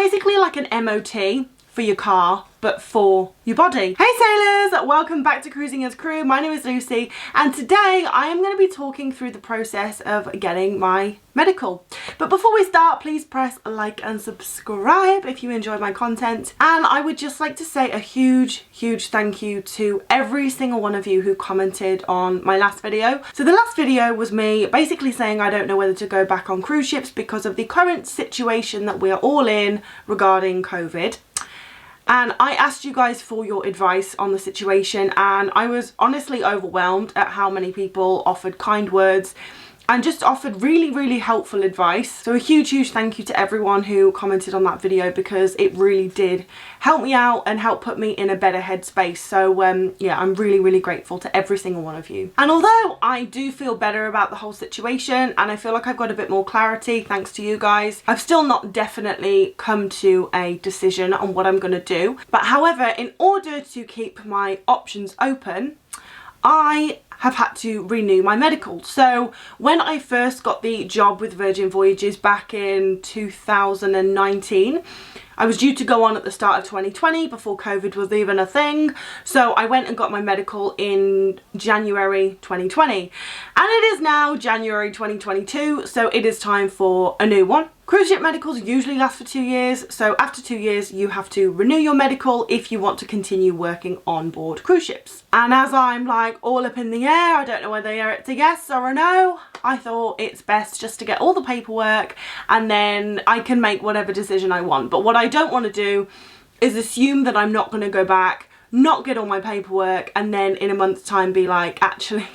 basically like an MOT for your car, but for your body. Hey sailors, welcome back to Cruising as Crew. My name is Lucy, and today I am going to be talking through the process of getting my medical. But before we start, please press like and subscribe if you enjoy my content. And I would just like to say a huge thank you to every single one of you who commented on my last video. So the last video was me basically saying I don't know whether to go back on cruise ships because of the current situation that we are all in regarding COVID. And I asked you guys for your advice on the situation, and I was honestly overwhelmed at how many people offered kind words and just offered really helpful advice. So a huge thank you to everyone who commented on that video, because it really did help me out and help put me in a better headspace. So yeah, I'm really grateful to every single one of you. And although I do feel better about the whole situation and I feel like I've got a bit more clarity thanks to you guys, I've still not definitely come to a decision on what I'm going to do. But however, in order to keep my options open, I have had to renew my medical. So when I first got the job with Voyages back in 2019, I was due to go on at the start of 2020 before COVID was even a thing. So I went and got my medical in January 2020. And it is now January 2022, so it is time for a new one. Cruise ship medicals usually last for 2 years, so after 2 years you have to renew your medical if you want to continue working on board cruise ships. And as I'm like all up in the air, I don't know whether it's a yes or a no, I thought it's best just to get all the paperwork and then I can make whatever decision I want. But what I don't want to do is assume that I'm not going to go back, not get all my paperwork, and then in a month's time be like, actually,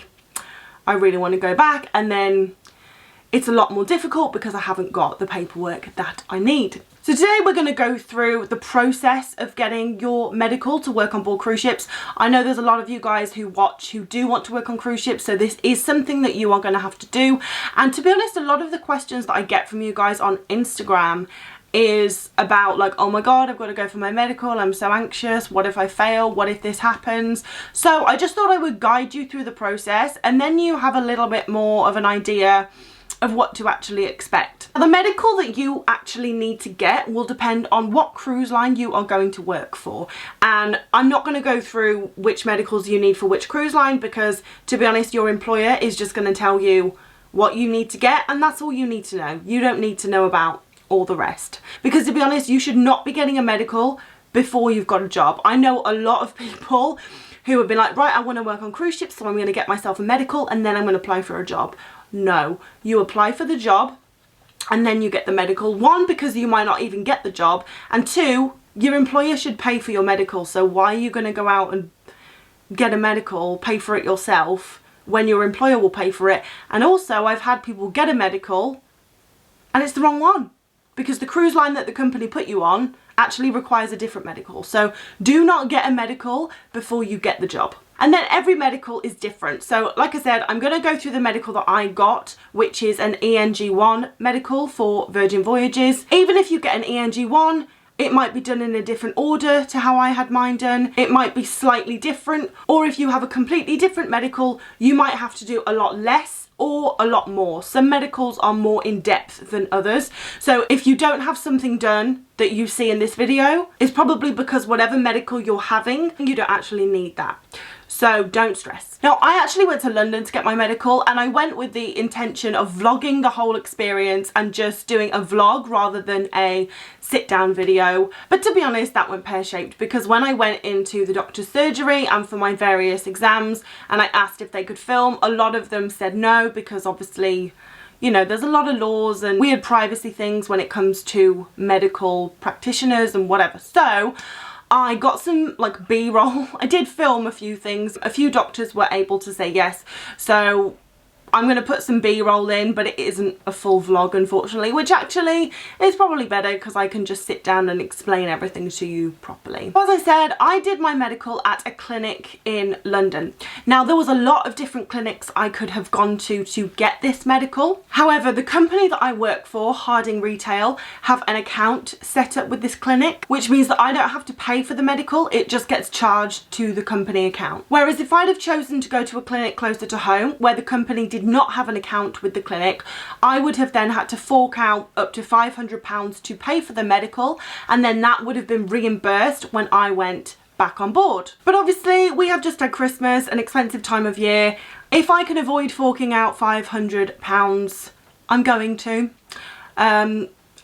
I really want to go back, and then it's a lot more difficult because I haven't got the paperwork that I need. So today we're going to go through the process of getting your medical to work on board cruise ships. I know there's a lot of you guys who watch who do want to work on cruise ships, so this is something that you are going to have to do. And to be honest, a lot of the questions that I get from you guys on Instagram is about like, oh my god, I've got to go for my medical, I'm so anxious, what if I fail, what if this happens? So I just thought I would guide you through the process, and then you have a little bit more of an idea of what to actually expect. The medical that you actually need to get will depend on what cruise line you are going to work for. And I'm not going to go through which medicals you need for which cruise line, because to be honest, your employer is just going to tell you what you need to get, and that's all you need to know. You don't need to know about all the rest, because to be honest, you should not be getting a medical before you've got a job. I know a lot of people who have been like, right, I want to work on cruise ships, so I'm going to get myself a medical and then I'm going to apply for a job. No, you apply for the job and then you get the medical. One, because you might not even get the job, and two, your employer should pay for your medical. So why are you going to go out and get a medical, pay for it yourself, when your employer will pay for it? And also, I've had people get a medical and it's the wrong one, because the cruise line that the company put you on actually requires a different medical. So do not get a medical before you get the job. And then every medical is different. So like I said, I'm going to go through the medical that I got, which is an ENG1 medical for Virgin Voyages. Even if you get an ENG1, it might be done in a different order to how I had mine done. It might be slightly different. Or if you have a completely different medical, you might have to do a lot less or a lot more. Some medicals are more in depth than others. So if you don't have something done that you see in this video, it's probably because whatever medical you're having, you don't actually need that. So don't stress. Now, I actually went to London to get my medical, and I went with the intention of vlogging the whole experience and just doing a vlog rather than a sit down video. But to be honest, that went pear-shaped, because when I went into the doctor's surgery and for my various exams and I asked if they could film, a lot of them said no, because obviously, you know, there's a lot of laws and weird privacy things when it comes to medical practitioners and whatever. So I got some like B-roll. I did film a few things. A few doctors were able to say yes. So I'm going to put some B-roll in, but it isn't a full vlog, unfortunately, which actually is probably better because I can just sit down and explain everything to you properly. As I said, I did my medical at a clinic in London. Now, there was a lot of different clinics I could have gone to get this medical. However, the company that I work for, Harding Retail, have an account set up with this clinic, which means that I don't have to pay for the medical. It just gets charged to the company account. Whereas if I'd have chosen to go to a clinic closer to home where the company did did not have an account with the clinic, I would have then had to fork out up to £500 to pay for the medical, and then that would have been reimbursed when I went back on board. But obviously we have just had Christmas, an expensive time of year. If I can avoid forking out £500, I'm going to.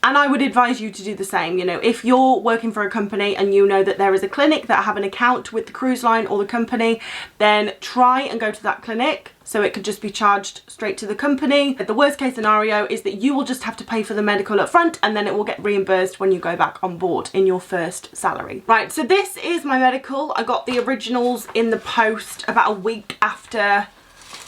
And I would advise you to do the same. You know, if you're working for a company and you know that there is a clinic that have an account with the cruise line or the company, then try and go to that clinic, so it could just be charged straight to the company. The worst case scenario is that you will just have to pay for the medical up front, and then it will get reimbursed when you go back on board in your first salary. Right, so this is my medical. I got the originals in the post about a week after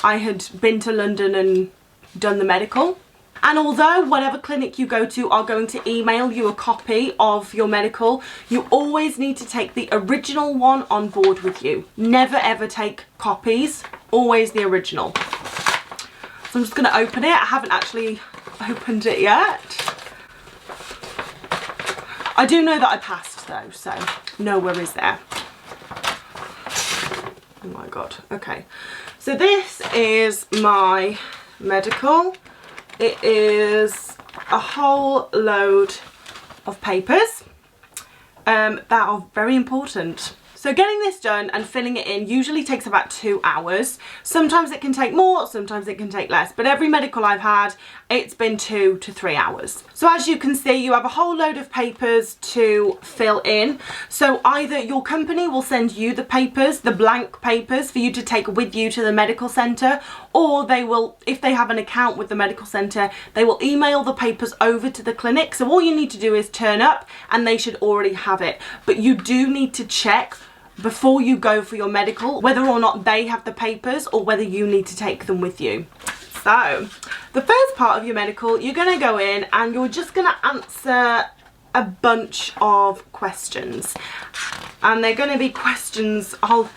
I had been to London and done the medical. And although whatever clinic you go to are going to email you a copy of your medical, you always need to take the original one on board with you. Never ever take copies, always the original. So I'm just going to open it. I haven't actually opened it yet. I do know that I passed though, so no worries there. Oh my god, okay. So this is my medical. It is a whole load of papers that are very important. So getting this done and filling it in usually takes about 2 hours. Sometimes it can take more, sometimes it can take less, but every medical I've had, it's been 2 to 3 hours. So as you can see, you have a whole load of papers to fill in. So either your company will send you the papers, the blank papers, for you to take with you to the medical centre, or they will, if they have an account with the medical centre, they will email the papers over to the clinic. So all you need to do is turn up and they should already have it. But you do need to check before you go for your medical whether or not they have the papers or whether you need to take them with you. So the first part of your medical, you're going to go in and you're just going to answer a bunch of questions, and they're going to be questions, I'll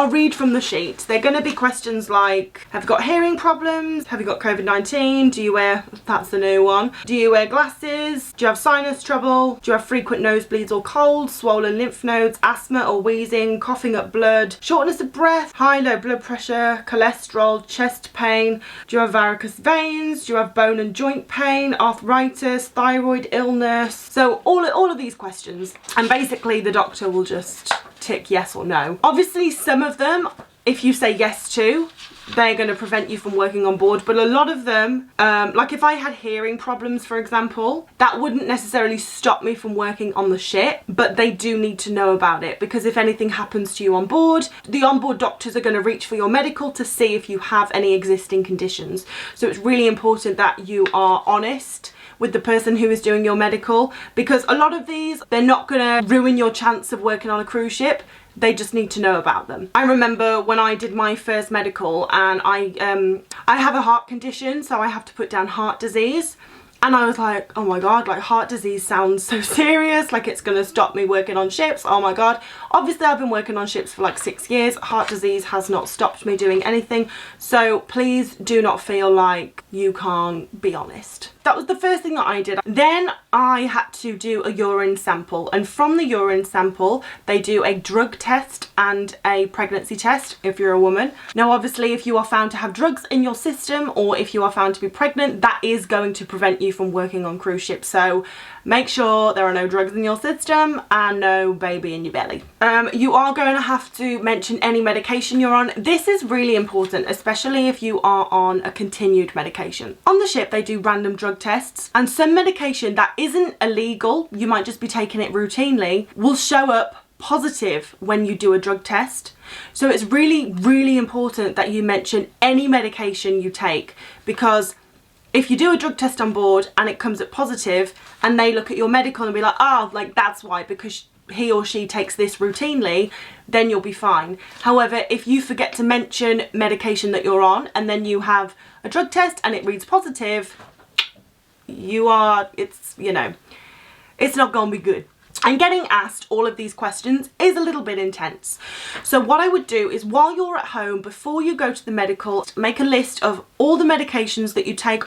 read from the sheet. They're going to be questions like, have you got hearing problems? Have you got COVID-19? Do you wear, that's the new one. Do you wear glasses? Do you have sinus trouble? Do you have frequent nosebleeds or colds? Swollen lymph nodes? Asthma or wheezing? Coughing up blood? Shortness of breath? High, low blood pressure? Cholesterol? Chest pain? Do you have varicose veins? Do you have bone and joint pain? Arthritis? Thyroid illness? So all of these questions. And basically the doctor will just tick yes or no. Obviously some of them, if you say yes to, they're going to prevent you from working on board, but a lot of them, like if I had hearing problems for example, that wouldn't necessarily stop me from working on the ship, but they do need to know about it, because if anything happens to you on board, the onboard doctors are going to reach for your medical to see if you have any existing conditions. So it's really important that you are honest with the person who is doing your medical, because a lot of these, they're not gonna ruin your chance of working on a cruise ship. They just need to know about them. I remember when I did my first medical, and I have a heart condition, so I have to put down heart disease. And I was like, oh my god, like heart disease sounds so serious, like it's gonna stop me working on ships, oh my god. Obviously I've been working on ships for like 6 years, heart disease has not stopped me doing anything, so please do not feel like you can't be honest. That was the first thing that I did. Then I had to do a urine sample, and from the urine sample they do a drug test and a pregnancy test if you're a woman. Now obviously if you are found to have drugs in your system, or if you are found to be pregnant, that is going to prevent you from working on cruise ships, so make sure there are no drugs in your system and no baby in your belly. You are going to have to mention any medication you're on. This is really important, especially if you are on a continued medication. On the ship they do random drug tests, and some medication that isn't illegal, you might just be taking it routinely, will show up positive when you do a drug test. So it's really important that you mention any medication you take, because if you do a drug test on board and it comes up positive and they look at your medical and be like, oh, like that's why, because he or she takes this routinely, then you'll be fine. However, if you forget to mention medication that you're on and then you have a drug test and it reads positive, it's not gonna be good. And getting asked all of these questions is a little bit intense. So what I would do is, while you're at home, before you go to the medical, make a list of all the medications that you take.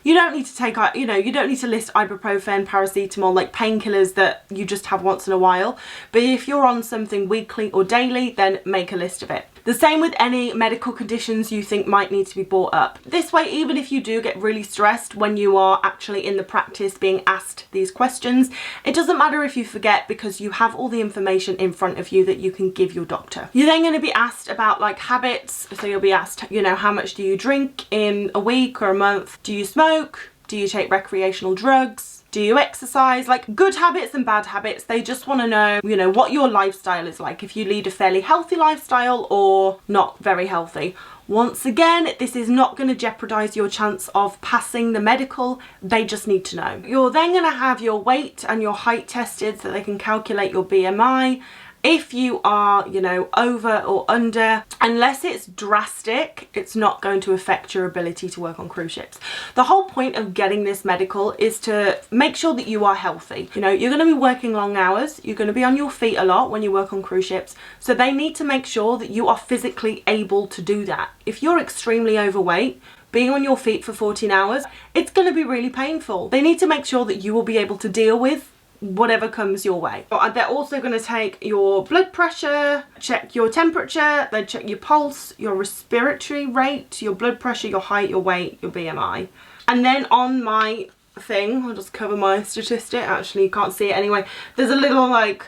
You don't need to take, you don't need to list ibuprofen, paracetamol, like painkillers that you just have once in a while. But if you're on something weekly or daily, then make a list of it. The same with any medical conditions you think might need to be brought up. This way, even if you do get really stressed when you are actually in the practice being asked these questions, it doesn't matter if you forget, because you have all the information in front of you that you can give your doctor. You're then going to be asked about like habits. So you'll be asked, you know, how much do you drink in a week or a month? Do you smoke? Do you take recreational drugs? Do you exercise? Like, good habits and bad habits. They just want to know, you know, what your lifestyle is like, if you lead a fairly healthy lifestyle or not very healthy. Once again, this is not going to jeopardize your chance of passing the medical. They just need to know. You're then going to have your weight and your height tested so they can calculate your BMI. If you are, you know, over or under, unless it's drastic, it's not going to affect your ability to work on cruise ships. The whole point of getting this medical is to make sure that you are healthy. You know, you're going to be working long hours, you're going to be on your feet a lot when you work on cruise ships, so they need to make sure that you are physically able to do that. If you're extremely overweight, being on your feet for 14 hours, it's going to be really painful. They need to make sure that you will be able to deal with whatever comes your way. They're also going to take your blood pressure, check your temperature, they check your pulse, your respiratory rate, your blood pressure, your height, your weight, your BMI. And then on my thing, I'll just cover my statistic, actually you can't see it anyway, there's a little like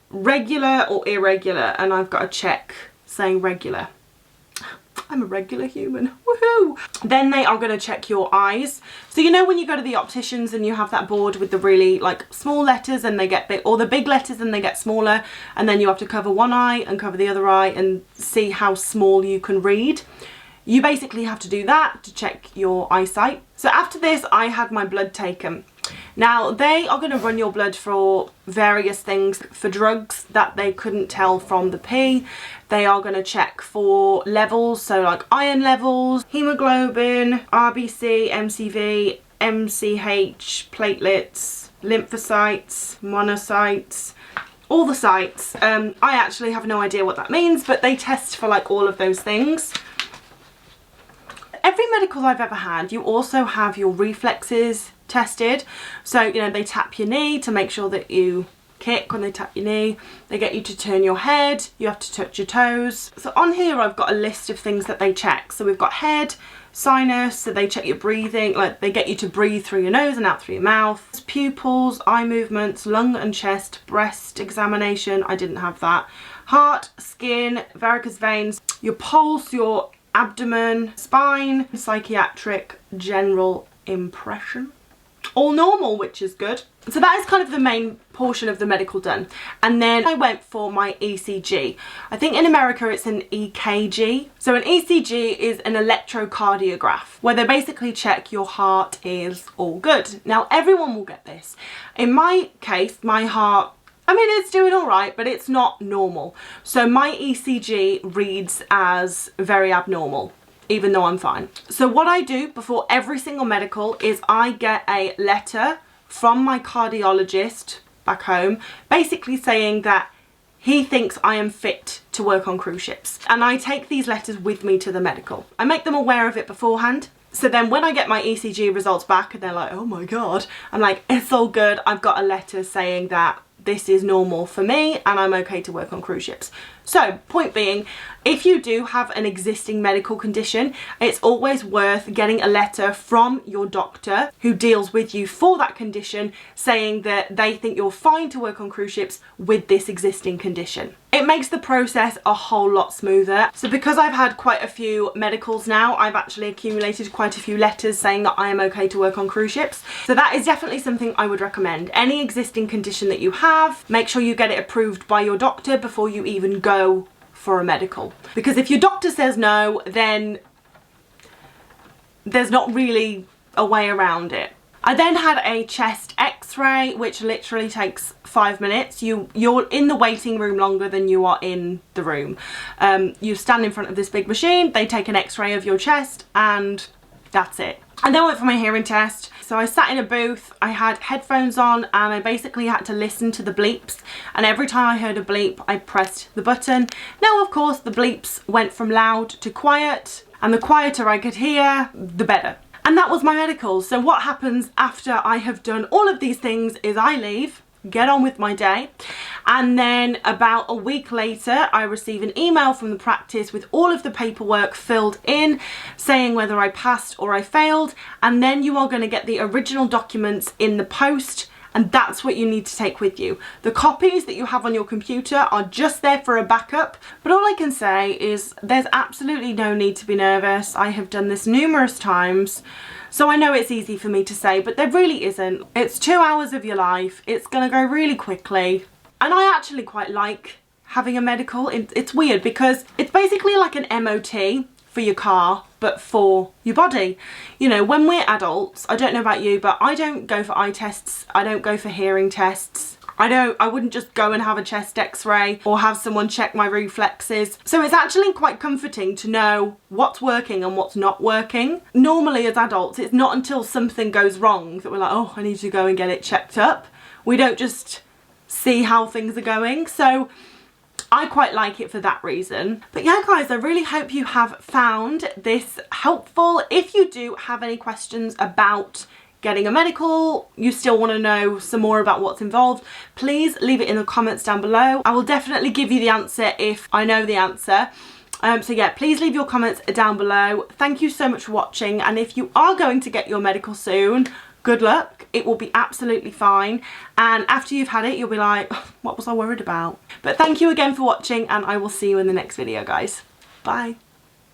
regular or irregular, and I've got a check saying regular. I'm a regular human, woohoo! Then they are going to check your eyes. So you know when you go to the opticians and you have that board with the really like small letters and they get big, or the big letters and they get smaller, and then you have to cover one eye and cover the other eye and see how small you can read. You basically have to do that to check your eyesight. So after this, I had my blood taken. Now they are going to run your blood for various things, for drugs that they couldn't tell from the pee. They are going to check for levels, so like iron levels, hemoglobin, RBC, MCV, MCH, platelets, lymphocytes, monocytes, all the sites. I actually have no idea what that means, but they test for like all of those things. Every medical I've ever had, you also have your reflexes tested. So, you know, they tap your knee to make sure that you kick when they tap your knee. They get you to turn your head. You have to touch your toes. So on here, I've got a list of things that they check. So we've got head, sinus, so they check your breathing, like they get you to breathe through your nose and out through your mouth. Pupils, eye movements, lung and chest, breast examination, I didn't have that. Heart, skin, varicose veins, your pulse, your abdomen, spine, psychiatric, general impression. All normal, which is good. So that is kind of the main portion of the medical done. And then I went for my ECG. I think in America it's an EKG. So an ECG is an electrocardiograph, where they basically check your heart is all good. Now everyone will get this. In my case, my heart, I mean, it's doing all right, but it's not normal. So my ECG reads as very abnormal, even though I'm fine. So what I do before every single medical is I get a letter from my cardiologist back home, basically saying that he thinks I am fit to work on cruise ships. And I take these letters with me to the medical. I make them aware of it beforehand. So then when I get my ECG results back and they're like, oh my God, I'm like, it's all good. I've got a letter saying that this is normal for me and I'm okay to work on cruise ships. So point being, if you do have an existing medical condition, it's always worth getting a letter from your doctor who deals with you for that condition, saying that they think you're fine to work on cruise ships with this existing condition. It makes the process a whole lot smoother. So because I've had quite a few medicals now, I've actually accumulated quite a few letters saying that I am okay to work on cruise ships. So that is definitely something I would recommend. Any existing condition that you have, make sure you get it approved by your doctor before you even go for a medical. Because if your doctor says no, then there's not really a way around it. I then had a chest x-ray, which literally takes 5 minutes. You're in the waiting room longer than you are in the room. You stand in front of this big machine, they take an x-ray of your chest, and that's it. I then went for my hearing test. So I sat in a booth, I had headphones on, and I basically had to listen to the bleeps. And every time I heard a bleep, I pressed the button. Now, of course, the bleeps went from loud to quiet, and the quieter I could hear, the better. And that was my medical. So what happens after I have done all of these things is I leave, get on with my day, And then about a week later, I receive an email from the practice with all of the paperwork filled in, saying whether I passed or I failed. And then you are going to get the original documents in the post. And that's what you need to take with you. The copies that you have on your computer are just there for a backup. But all I can say is there's absolutely no need to be nervous. I have done this numerous times, so I know it's easy for me to say, but there really isn't. It's 2 hours of your life. It's gonna go really quickly. And I actually quite like having a medical. It's weird because it's basically like an MOT for your car, but for your body. You know, when we're adults, I don't know about you, but I don't go for eye tests. I don't go for hearing tests. I wouldn't just go and have a chest x-ray or have someone check my reflexes. So it's actually quite comforting to know what's working and what's not working. Normally as adults, it's not until something goes wrong that we're like, oh, I need to go and get it checked up. We don't just see how things are going. So I quite like it for that reason. But yeah, guys, I really hope you have found this helpful. If you do have any questions about getting a medical, you still want to know some more about what's involved, please leave it in the comments down below. I will definitely give you the answer if I know the answer. So yeah, please leave your comments down below. Thank you so much for watching. And if you are going to get your medical soon, good luck. It will be absolutely fine. And after you've had it, you'll be like, what was I worried about? But thank you again for watching, and I will see you in the next video, guys. Bye.